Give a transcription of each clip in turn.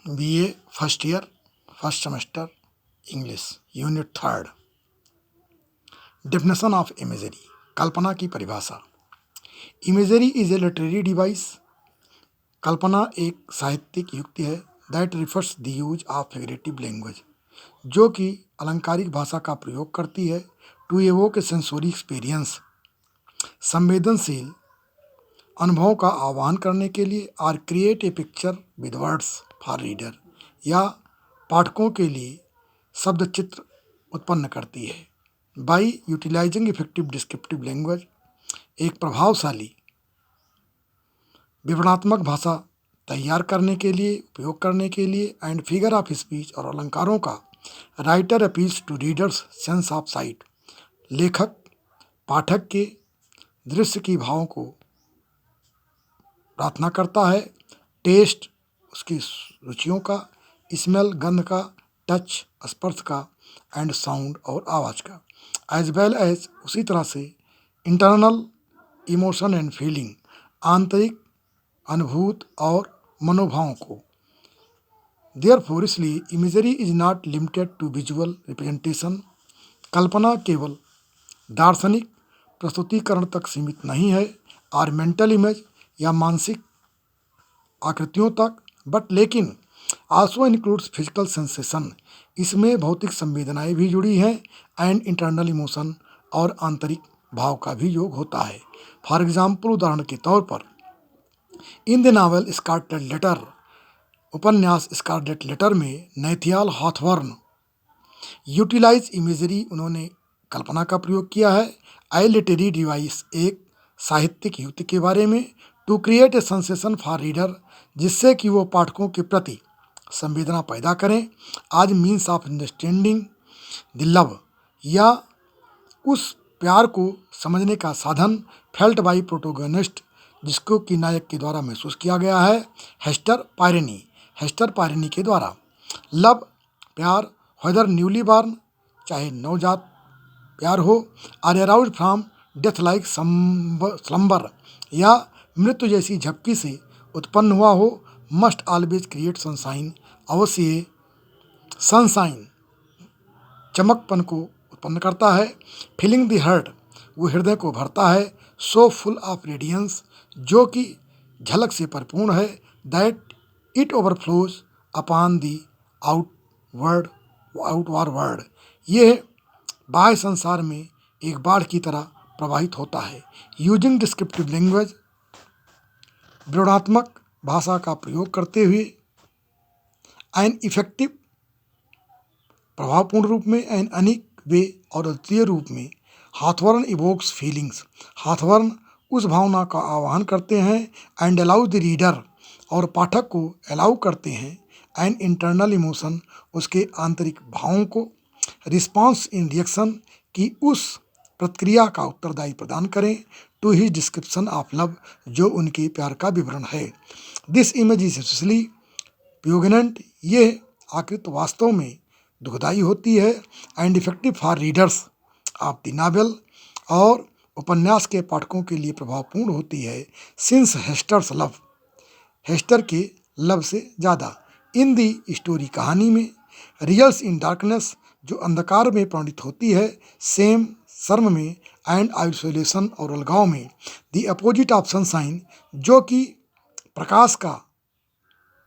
BA first year, first semester, English, unit 3। Definition of imagery, कल्पना की परिभाषा। Imagery is a literary device. कल्पना एक साहित्यिक युक्ति है that refers the use of figurative language, जो कि अलंकारिक भाषा का प्रयोग करती है to evoke a sensory experience, संवेदनशील अनुभवों का आह्वान करने के लिए, और create a picture with words for reader, या पाठकों के लिए शब्द चित्र उत्पन्न करती है। By utilising effective descriptive language, एक प्रभावशाली विवरणात्मक भाषा तैयार करने के लिए, उपयोग करने के लिए, एंड फिगर ऑफ स्पीच और अलंकारों का, writer appeals to readers sense of sight, लेखक पाठक के दृश्य की भावों को प्रार्थना करता है, टेस्ट उसकी रुचियों का, स्मेल गंध का, टच स्पर्श का, एंड साउंड और आवाज़ का, एज वेल एज उसी तरह से इंटरनल इमोशन एंड फीलिंग, आंतरिक अनुभूत और मनोभावों को। देयरफॉर इसलिए imagery is not limited to visual representation, कल्पना केवल दार्शनिक प्रस्तुतिकरण तक सीमित नहीं है और मेंटल इमेज या मानसिक आकृतियों तक, बट लेकिन आल्सो इंक्लूड्स फिजिकल सेंसेशन, इसमें भौतिक संवेदनाएं भी जुड़ी हैं, एंड इंटरनल इमोशन और आंतरिक भाव का भी योग होता है। फॉर एग्जाम्पल, उदाहरण के तौर पर, in the novel Scarlet Letter, उपन्यास स्कारलेट लेटर में नैथियाल हॉथवर्न यूटिलाइज इमेजरी, उन्होंने कल्पना का प्रयोग किया है, आई लिटरेरी डिवाइस, एक साहित्यिक युक्ति के बारे में, to create a sensation for reader, जिससे कि वो पाठकों के प्रति संवेदना पैदा करें, आज means of understanding the love, या उस प्यार को समझने का साधन, फेल्ट बाई प्रोटोगनिस्ट, जिसको कि नायक के द्वारा महसूस किया गया है, हेस्टर पायरेनी के द्वारा। लव प्यार, वेदर न्यूली बॉर्न, चाहे नवजात प्यार हो, or arouse from death like slumber, या मृत्यु जैसी झपकी से उत्पन्न हुआ हो, मस्ट ऑलवेज क्रिएट सनशाइन, अवश्य सनशाइन चमकपन को उत्पन्न करता है, फीलिंग द हर्ट, वो हृदय को भरता है, सो फुल ऑफ रेडियंस, जो कि झलक से परिपूर्ण है, that it overflows upon the outward world, ये बाह्य संसार में एक बाढ़ की तरह प्रवाहित होता है। यूजिंग डिस्क्रिप्टिव लैंग्वेज, विवरणात्मक भाषा का प्रयोग करते हुए, एन इफेक्टिव प्रभावपूर्ण रूप में, एन अनिक वे और अद्वितीय रूप में, हाथवर्न इवोक्स फीलिंग्स, हाथवर्न उस भावना का आह्वान करते हैं, एंड अलाउ द रीडर, और पाठक को अलाउ करते हैं, एंड इंटरनल इमोशन, उसके आंतरिक भावों को, रिस्पॉन्स इन रिएक्शन, की उस प्रतिक्रिया का उत्तरदायी प्रदान करें, to his description of love, जो उनके प्यार का विवरण है। This image is specially poignant, ये आकृति वास्तव में दुखदायी होती है, and effective for readers of the novel, और उपन्यास के पाठकों के लिए प्रभावपूर्ण होती है, सिंस हेस्टर्स लव, हेस्टर के लव से ज़्यादा, इन दी स्टोरी, कहानी में, रियल्स इन डार्कनेस, जो अंधकार में परिणित होती है, सेम शर्म में, एंड आइसोलेशन और अलगाव में, द अपोजिट ऑफ सनशाइन, जो कि प्रकाश का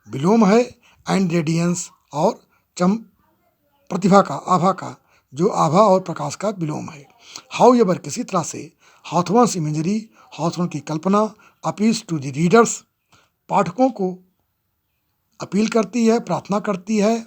विलोम है, एंड रेडियंस, और प्रतिभा का, आभा का, जो आभा और प्रकाश का विलोम है। हाउ एवर, किसी तरह से, हॉथवर्न्स इमेजरी, हॉथवर्न की कल्पना, अपील्स टू द रीडर्स, पाठकों को अपील करती है, प्रार्थना करती है,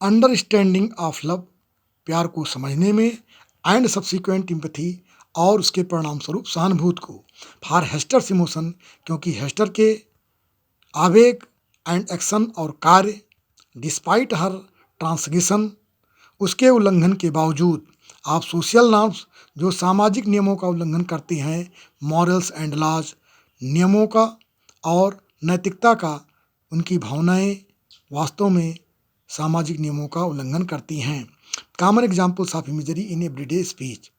अंडरस्टैंडिंग ऑफ लव, प्यार को समझने में, एंड सब्सिक्वेंट इम्पैथी, और उसके परिणाम स्वरूप सहानुभूति को, फॉर हेस्टर्स इमोशन, क्योंकि हेस्टर के आवेग, एंड एक्शन और कार्य, डिस्पाइट हर ट्रांसग्रेशन, उसके उल्लंघन के बावजूद, आप सोशल नॉर्म्स, जो सामाजिक नियमों का उल्लंघन करती हैं, मॉरल्स एंड लॉज, नियमों का और नैतिकता का, उनकी भावनाएं वास्तव में सामाजिक नियमों का उल्लंघन करती हैं। Common examples of imagery in everyday speech.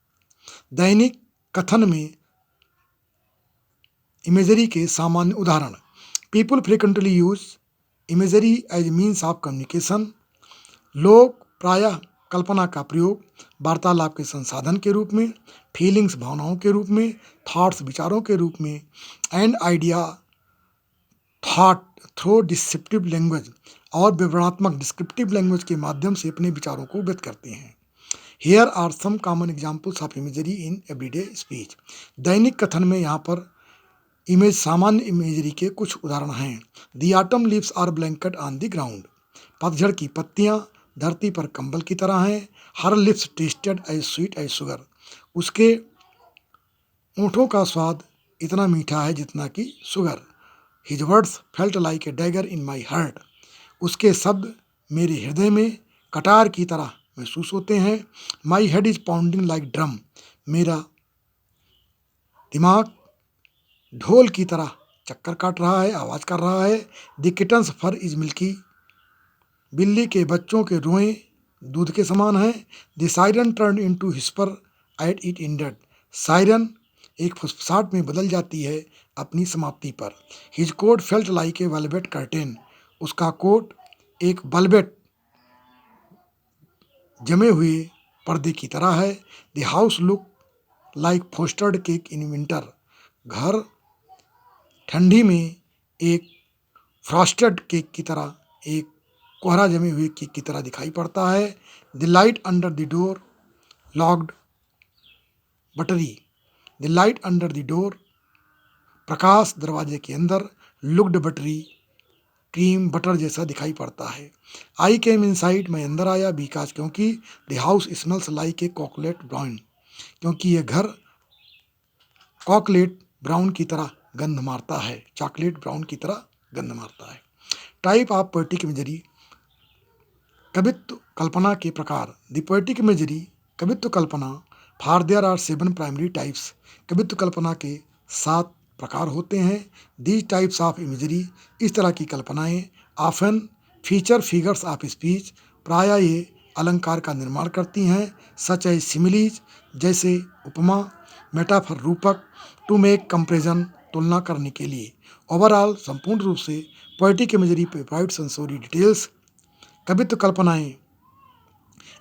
दैनिक कथन में इमेजरी के सामान्य उदाहरण। People frequently use imagery as means of communication. लोग प्रायः कल्पना का प्रयोग वार्तालाप के संसाधन के रूप में, फीलिंग्स भावनाओं के रूप में, थॉट्स विचारों के रूप में, and idea thought through descriptive language और विवरणात्मक डिस्क्रिप्टिव लैंग्वेज के माध्यम से अपने विचारों को व्यक्त करते हैं। Here are some common examples of imagery in everyday speech. दैनिक कथन में यहाँ पर सामान्य इमेजरी के कुछ उदाहरण हैं। The autumn leaves are blanket on the ground. पतझड़ की पत्तियां धरती पर कंबल की तरह हैं। Her lips tested as sweet as sugar. उसके ओंठों का स्वाद इतना मीठा है जितना कि sugar. His words felt like a dagger in my heart. उसके शब्द मेरे हृदय में कटार की तरह महसूस होते हैं। My head is pounding like drum. मेरा दिमाग ढोल की तरह चक्कर काट रहा है, आवाज़ कर रहा है। The kittens fur is milky. बिल्ली के बच्चों के रोएं दूध के समान हैं। The siren turn into whisper at it ended. Siren एक फुसफुसाहट में बदल जाती है अपनी समाप्ति पर। His coat felt like a velvet curtain. उसका कोट एक वेलवेट जमे हुए पर्दे की तरह है। The house look like frosted cake in winter. घर ठंडी में एक फ्रॉस्टेड केक की तरह, एक कोहरा जमे हुए केक की तरह दिखाई पड़ता है। The light under the door looked buttery. The light under the door, प्रकाश दरवाजे के अंदर, लुक्ड बटरी, क्रीम बटर जैसा दिखाई पड़ता है। आई केम इनसाइड, मैं अंदर आया, बिकॉज क्योंकि the house smells like a chocolate brown. क्योंकि यह घर चॉकलेट ब्राउन की तरह गंध मारता है, चॉकलेट ब्राउन की तरह गंध मारता है। Type of poetic imagery. कवित्व कल्पना के प्रकार। द पोएटिक इमेजरी कवित्व कल्पना। For there are 7 primary types. कवित्व कल्पना के 7 प्रकार होते हैं। दीज टाइप्स ऑफ इमेजरी, इस तरह की कल्पनाएं, often feature figures of speech, प्रायः ये अलंकार का निर्माण करती हैं। सच एज सिमिलीज, जैसे उपमा, मेटाफर रूपक, टू मेक कंपेरिजन, तुलना करने के लिए। ओवरऑल, संपूर्ण रूप से, poetic imagery provide sensory details. कवित्व कल्पनाएं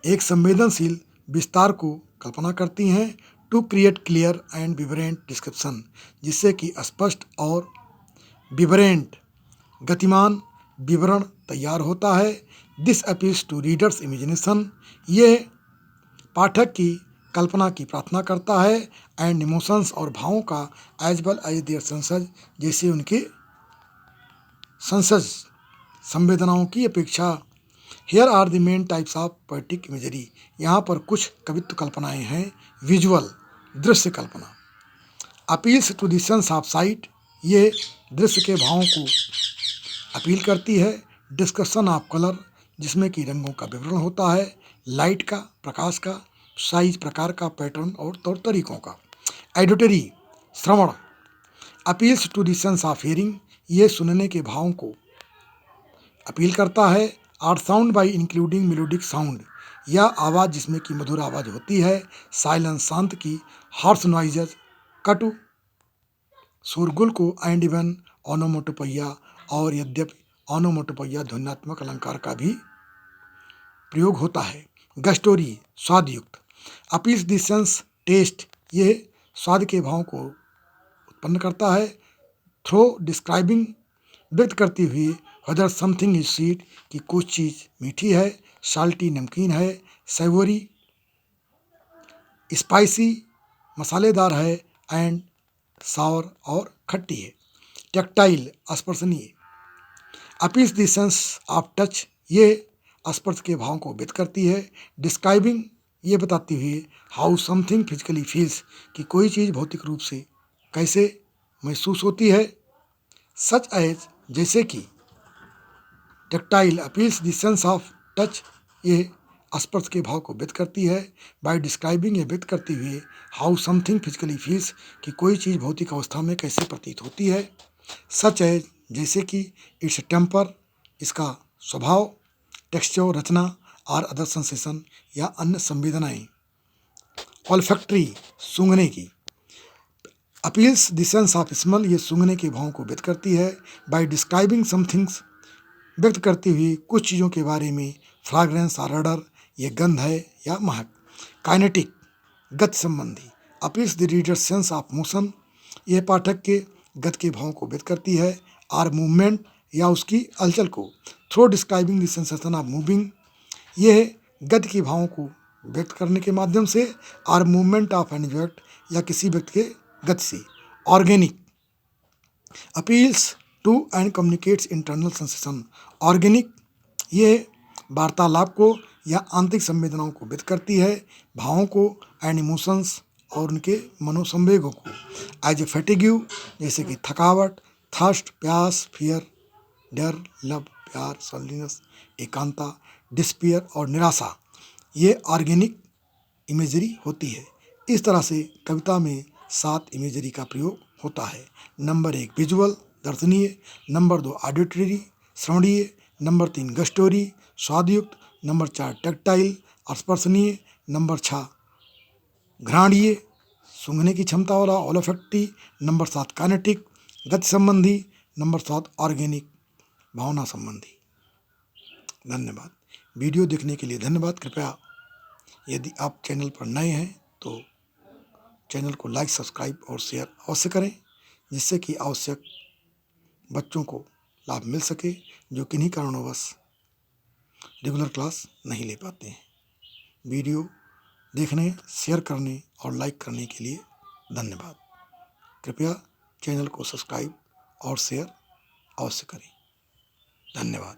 एक संवेदनशील विस्तार को कल्पना करती हैं। To create clear and vibrant description, जिससे कि स्पष्ट और विवरेंट गतिमान विवरण तैयार होता है। This appeals to readers imagination, ये पाठक की कल्पना की प्रार्थना करता है। एंड इमोशंस, और भावों का, as well as their senses, जैसे उनके सेंसेस संवेदनाओं की अपेक्षा। Here are the main types of poetic imagery, यहाँ पर कुछ कवित्व कल्पनाएं हैं। विजुअल, दृश्य कल्पना। Appeals to the sense of sight, ये दृश्य के भावों को अपील करती है। डिस्कशन ऑफ कलर, जिसमें कि रंगों का विवरण होता है। लाइट का, प्रकाश का, साइज, प्रकार का, पैटर्न और तौर तरीकों का। एडिटरी, श्रवण। Appeals to the sense of hearing, ये सुनने के भावों को अपील करता है। Are sound by including melodic sound, या आवाज़ जिसमें कि मधुर आवाज़ होती है। साइलेंस, शांत की। हार्श नॉइजेज, कटु शोरगुल को। एंड इवन ओनोमोटोपैया, और यद्यपि ओनोमोटोपैया ध्वन्यात्मक अलंकार का भी प्रयोग होता है। गस्टोरी, स्वादयुक्त। अपील्स द सेंस टेस्ट, ये स्वाद के भाव को उत्पन्न करता है। थ्रो डिस्क्राइबिंग, व्यक्त करती हुई, वेदर समथिंग इज स्वीट, कि कुछ चीज़ मीठी है। साल्टी, नमकीन है। सेवोरी, स्पाइसी, मसालेदार है। एंड सावर, और खट्टी है। टेक्टाइल, स्पर्शनीय। Appeals the sense of touch, ये स्पर्श के भाव को व्यक्त करती है। डिस्क्राइबिंग, ये बताती हुई, हाउ समथिंग फिजिकली फील्स, कि कोई चीज़ भौतिक रूप से कैसे महसूस होती है। सच एज, जैसे कि। Tactile appeals the sense of touch, ये स्पर्श के भाव को व्यक्त करती है। बाय डिस्क्राइबिंग, ये व्यक्त करती हुई, हाउ समथिंग फिजिकली फील्स, कि कोई चीज़ भौतिक अवस्था में कैसे प्रतीत होती है। सच एज, जैसे कि। इट्स टेम्पर, इसका स्वभाव। टेक्सचर रचना और अदर सेंसेशन या अन्य संवेदनाएं। ऑल्फैक्टरी सूंघने की। Appeals the sense of smell, ये सूंघने के भाव को व्यक्त करती है। बाय डिस्क्राइबिंग समथिंग्स, व्यक्त करती हुई कुछ चीज़ों के बारे में। फ्रैग्रेंस और ऑर्डर, ये गंध है या महक। काइनेटिक, गति संबंधी। Appeals the reader sense of motion, यह पाठक के गति के भाव को व्यक्त करती है। आर मूवमेंट, या उसकी हलचल को। Through describing the sensation of moving, यह गति के भावों को व्यक्त करने के माध्यम से। Or movement of an object, या किसी व्यक्ति के गति से। Organic, appeals to and communicates internal sensation. Organic, ये वार्तालाप को या आंतरिक संवेदनाओं को व्यक्त करती है, भावों को एंड इमोशंस, और उनके मनोसंवेगों को। एज ए फैटिग्यू, जैसे कि थकावट। थर्स्ट, प्यास। फियर, डर। लव, प्यार। सॉलिनेस, एकांता। डिस्पियर और निराशा, ये ऑर्गेनिक इमेजरी होती है। इस तरह से कविता में 7 इमेजरी का प्रयोग होता है। नंबर 1 विजुअल, दर्शनीय। नंबर 2 ऑडिटरी, श्रवणीय। नंबर 3 गस्टोरी, स्वादयुक्त। नंबर 4 टैक्टाइल, स्पर्शनीय। नंबर 6 घ्राणीय, सूंघने की क्षमता वाला, ओलोफैक्टी। नंबर 7 काइनेटिक, गति संबंधी। नंबर 7 ऑर्गेनिक, भावना संबंधी। धन्यवाद। वीडियो देखने के लिए धन्यवाद। कृपया यदि आप चैनल पर नए हैं तो चैनल को लाइक, सब्सक्राइब और शेयर अवश्य करें, जिससे कि आवश्यक बच्चों को लाभ मिल सके, जो किन्हीं कारणवश रेगुलर क्लास नहीं ले पाते हैं। वीडियो देखने, शेयर करने और लाइक करने के लिए धन्यवाद। कृपया चैनल को सब्सक्राइब और शेयर अवश्य करें। धन्यवाद।